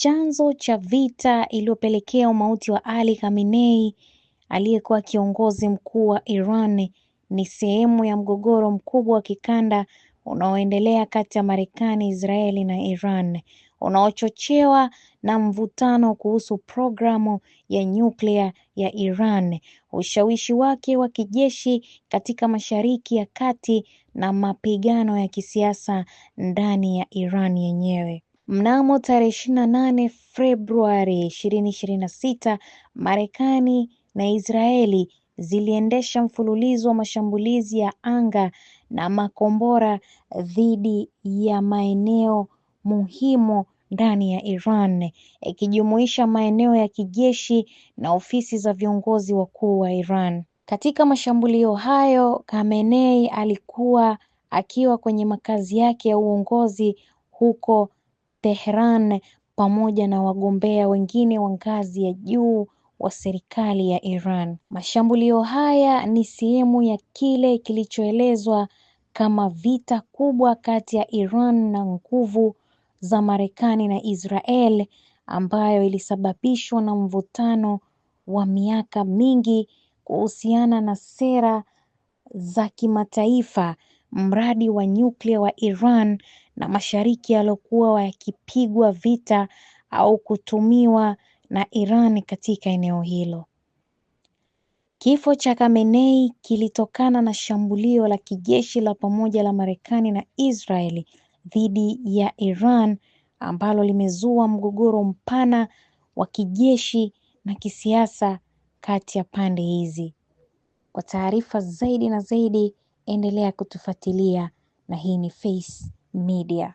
Chanzo cha vita iliyopelekea umauti wa Ali Khamenei aliyekuwa kiongozi mkuu wa Iran ni sehemu ya mgogoro mkubwa wa kikanda unaoendelea kati ya Marekani, Israeli na Iran, unaochochewa na mvutano kuhusu programu ya nyuklia ya Iran, ushawishi wake wa kijeshi katika Mashariki ya Kati na mapigano ya kisiasa ndani ya Iran yenyewe. Mnamo tarehe 28 Februari 2026, Marekani na Israeli ziliendesha mfululizo wa mashambulizi ya anga na makombora dhidi ya maeneo muhimu ndani ya Iran, ikijumuisha maeneo ya kijeshi na ofisi za viongozi wakuu wa Iran. Katika mashambulio hayo, Khamenei alikuwa akiwa kwenye makazi yake ya uongozi huko Tehran pamoja na wagombea wengine wa ngazi ya juu wa serikali ya Iran. Mashambulio haya ni sehemu ya kile kilichoelezwa kama vita kubwa kati ya Iran na nguvu za Marekani na Israel, ambayo ilisababishwa na mvutano wa miaka mingi kuhusiana na sera za kimataifa, mradi wa nyuklia wa Iran na mashariki yaliyokuwa yakipigwa vita au kutumiwa na Iran katika eneo hilo. Kifo cha Khamenei kilitokana na shambulio la kijeshi la pamoja la Marekani na Israeli dhidi ya Iran ambalo limezua mgogoro mpana wa kijeshi na kisiasa kati ya pande hizi. Kwa taarifa zaidi na zaidi, endelea kutufuatilia, na hii ni Face Media.